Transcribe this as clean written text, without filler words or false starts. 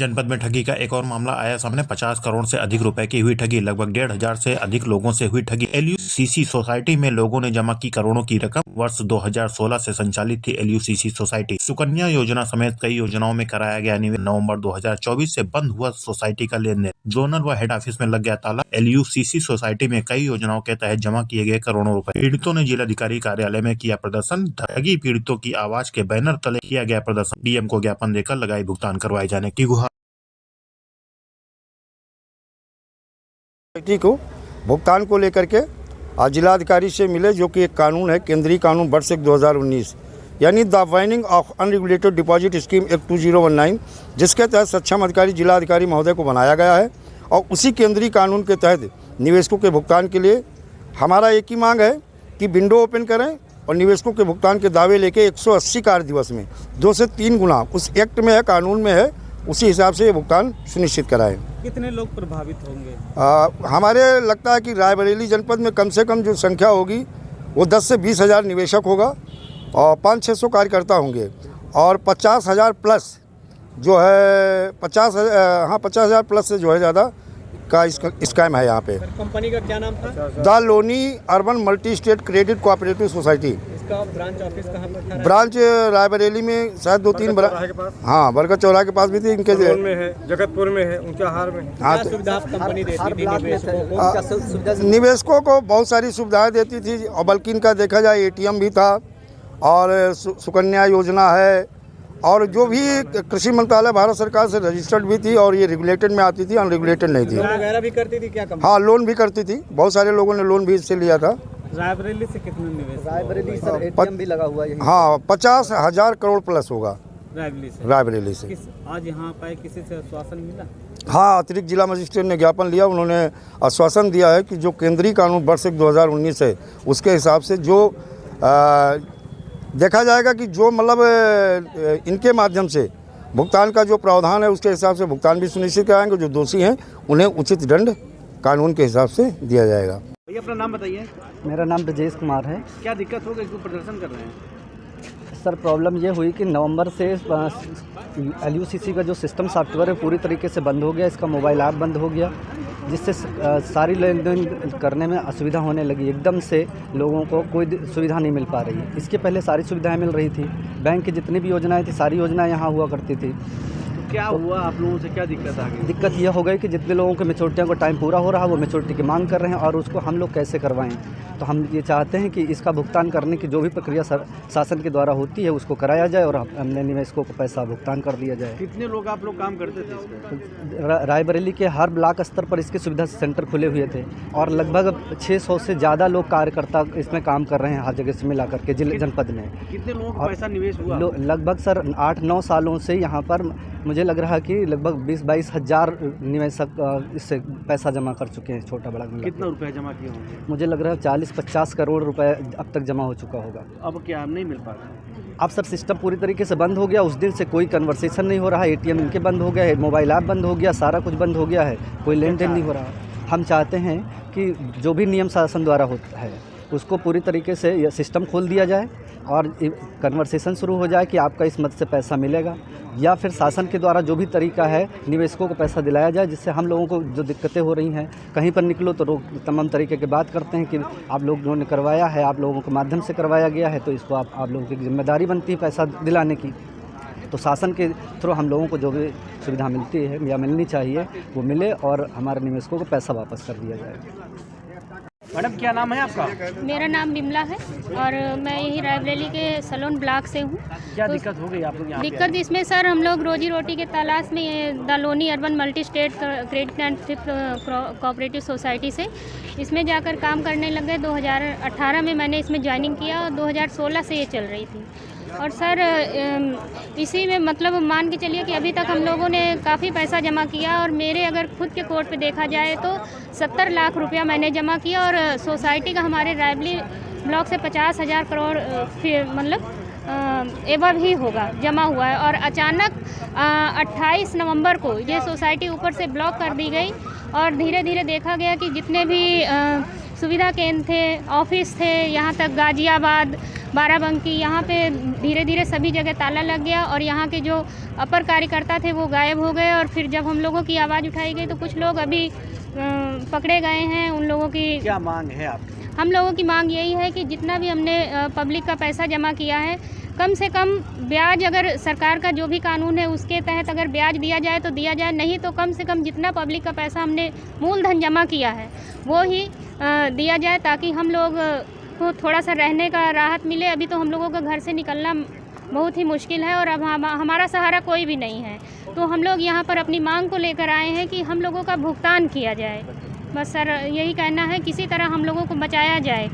जनपद में ठगी का एक और मामला आया सामने। 50 करोड़ से अधिक रुपए की हुई ठगी। लगभग 1,500 से अधिक लोगों से हुई ठगी। LUCC सोसाइटी में लोगों ने जमा की करोड़ों की रकम। वर्ष 2016 से संचालित थी LUCC सोसाइटी। सुकन्या योजना समेत कई योजनाओं में कराया गया निवेश। नवंबर 2024 से बंद हुआ सोसाइटी का लेन देन। जोनल व हेड ऑफिस में लग गया ताला। LUCC सोसाइटी में कई योजनाओं के तहत जमा किए गए करोड़ों रुपए। पीड़ितों ने जिलाधिकारी कार्यालय में किया प्रदर्शन। ठगी पीड़ितों की आवाज के बैनर तले किया गया प्रदर्शन। DM को ज्ञापन देकर लगाई भुगतान करवाए जाने की गुहार। को भुगतान को लेकर के आज जिलाधिकारी से मिले, जो कि एक कानून है, केंद्रीय कानून वर्ष 2019 यानी the whining of unregulated deposit scheme act 2019, जिसके तहत सक्षम अधिकारी जिलाधिकारी महोदय को बनाया गया है। और उसी केंद्रीय कानून के तहत निवेशकों के भुगतान के लिए हमारा एक ही मांग है कि विंडो ओपन करें और निवेशकों के भुगतान के दावे लेके 180 कार्य दिवस में 2 से 3 गुना उस एक्ट में है, कानून में है, उसी हिसाब से ये भुगतान सुनिश्चित कराएं। कितने लोग प्रभावित होंगे? हमारे लगता है कि रायबरेली जनपद में कम से कम जो संख्या होगी वो 10 से 20 हज़ार निवेशक होगा और 500-600 कार्यकर्ता होंगे और 50,000 प्लस जो है 50,000 प्लस से जो है ज़्यादा का स्कैम है यहाँ पे। कंपनी का क्या नाम था? The Loni urban multi state credit cooperative society. इसका ब्रांच ऑफिस कहाँ पर था? ब्रांच रायबरेली में शायद 2-3 हाँ, बरगद चौराहे के पास भी थी इनके। में है, जगतपुर में है, ऊंचाहार में। हाँ, क्या सुविधा कंपनी देती थी निवेशकों को? बहुत सारी सुविधाएं देती थी और बल्कि इनका देखा जाए ATM भी था और सुकन्या योजना है और जो भी कृषि मंत्रालय भारत सरकार से रजिस्टर्ड भी थी और ये रेगुलेटेड में आती थी, अनरेगुलेटेड नहीं थी। लोन वगैरह भी करती थी क्या कंपनी? हाँ, लोन भी करती थी। बहुत सारे लोगों ने लोन भी इससे लिया था। रायबरेली से कितने निवेश? रायबरेली सर ATM भी लगा हुआ है। हाँ, 50,000 करोड़ प्लस होगा रायबरेली से। आज यहाँ पे किसी से आश्वासन मिला? हाँ, अतिरिक्त जिला मजिस्ट्रेट ने ज्ञापन लिया। उन्होंने आश्वासन दिया है कि जो केंद्रीय कानून वर्ष 2019 है उसके हिसाब से जो देखा जाएगा कि जो मतलब इनके माध्यम से भुगतान का जो प्रावधान है उसके हिसाब से भुगतान भी सुनिश्चित कराएंगे। जो दोषी हैं उन्हें उचित दंड कानून के हिसाब से दिया जाएगा। भैया अपना नाम बताइए। मेरा नाम ब्रजेश कुमार है। क्या दिक्कत हो गई, क्यों प्रदर्शन कर रहे हैं? सर प्रॉब्लम ये हुई कि नवंबर से LUCC का जो सिस्टम सॉफ्टवेयर है पूरी तरीके से बंद हो गया। इसका मोबाइल ऐप बंद हो गया, जिससे सारी लेन देन करने में असुविधा होने लगी। एकदम से लोगों को कोई सुविधा नहीं मिल पा रही है। इसके पहले सारी सुविधाएं मिल रही थी, बैंक की जितनी भी योजनाएं थी सारी योजनाएं यहाँ हुआ करती थी। क्या हुआ, आप लोगों से क्या दिक्कत आ गई? दिक्कत यह हो गई कि जितने लोगों के मैच्योरिटियों को टाइम पूरा हो रहा है वो मैच्योरिटी की मांग कर रहे हैं और उसको हम लोग कैसे करवाएं। तो हम ये चाहते हैं कि इसका भुगतान करने की जो भी प्रक्रिया शासन के द्वारा होती है उसको कराया जाए और हमने निवेशकों को पैसा भुगतान कर दिया जाए। कितने लोग आप लोग काम करते थे इस पे? रायबरेली के हर ब्लॉक स्तर पर इसके सुविधा सेंटर खुले हुए थे और लगभग 600 से ज़्यादा लोग कार्यकर्ता इसमें काम कर रहे हैं हर जगह से मिला करके जनपद में। कितने लोगों को पैसा निवेश हुआ? लगभग सर 8-9 सालों से यहाँ पर मुझे लग रहा है कि लगभग 20-22 हज़ार निवेशक इससे पैसा जमा कर चुके हैं। छोटा बड़ा कितना रुपए जमा किए होंगे? मुझे लग रहा है 40-50 करोड़ रुपए अब तक जमा हो चुका होगा। अब क्या नहीं मिल पा रहा? अब सर सिस्टम पूरी तरीके से बंद हो गया। उस दिन से कोई कन्वर्सेशन नहीं हो रहा है। ATM इनके बंद हो गया है, मोबाइल ऐप बंद हो गया, सारा कुछ बंद हो गया है, कोई लेन देन नहीं हो रहा। हम चाहते हैं कि जो भी नियम शासन द्वारा होता है उसको पूरी तरीके से यह सिस्टम खोल दिया जाए और कन्वर्सेशन शुरू हो जाए कि आपका इस मद से पैसा मिलेगा, या फिर शासन के द्वारा जो भी तरीका है निवेशकों को पैसा दिलाया जाए, जिससे हम लोगों को जो दिक्कतें हो रही हैं कहीं पर निकलो तो तमाम तरीके की बात करते हैं कि आप लोगों ने करवाया है, आप लोगों के माध्यम से करवाया गया है, तो इसको आप लोगों की जिम्मेदारी बनती है पैसा दिलाने की। तो शासन के थ्रू हम लोगों को जो भी सुविधा मिलती है या मिलनी चाहिए वो मिले और हमारे निवेशकों को पैसा वापस कर दिया जाए। मैडम क्या नाम है आपका? मेरा नाम बिमला है और मैं यही रायबरेली के सलोन ब्लॉक से हूँ। क्या दिक्कत हो गई आप लोग यहाँ पे? दिक्कत इसमें सर हम लोग रोजी रोटी के तलाश में ये the Loni urban multi state credit and cooperative society से इसमें जाकर काम करने लग गए। 2018 में मैंने इसमें ज्वाइनिंग किया और 2016 से ये चल रही थी। और सर इसी में मतलब मान के चलिए कि अभी तक हम लोगों ने काफ़ी पैसा जमा किया और मेरे अगर खुद के कोर्ट पे देखा जाए तो 70 लाख रुपया मैंने जमा किया और सोसाइटी का हमारे रायबरेली ब्लॉक से 50,000 करोड़ मतलब एवं ही होगा जमा हुआ है। और अचानक 28 नवंबर को ये सोसाइटी ऊपर से ब्लॉक कर दी गई और धीरे धीरे देखा गया कि जितने भी सुविधा केंद्र थे, ऑफिस थे, यहाँ तक गाजियाबाद बाराबंकी, यहाँ पे धीरे धीरे सभी जगह ताला लग गया और यहाँ के जो अपर कार्यकर्ता थे वो गायब हो गए। और फिर जब हम लोगों की आवाज़ उठाई गई तो कुछ लोग अभी पकड़े गए हैं। उन लोगों की क्या मांग है आपकी? हम लोगों की मांग यही है कि जितना भी हमने पब्लिक का पैसा जमा किया है, कम से कम ब्याज, अगर सरकार का जो भी कानून है उसके तहत अगर ब्याज दिया जाए तो दिया जाए, नहीं तो कम से कम जितना पब्लिक का पैसा हमने मूलधन जमा किया है वो ही दिया जाए, ताकि हम लोग को थोड़ा सा रहने का राहत मिले। अभी तो हम लोगों का घर से निकलना बहुत ही मुश्किल है और अब हमारा सहारा कोई भी नहीं है। तो हम लोग यहाँ पर अपनी मांग को लेकर आए हैं कि हम लोगों का भुगतान किया जाए। बस सर यही कहना है, किसी तरह हम लोगों को बचाया जाए।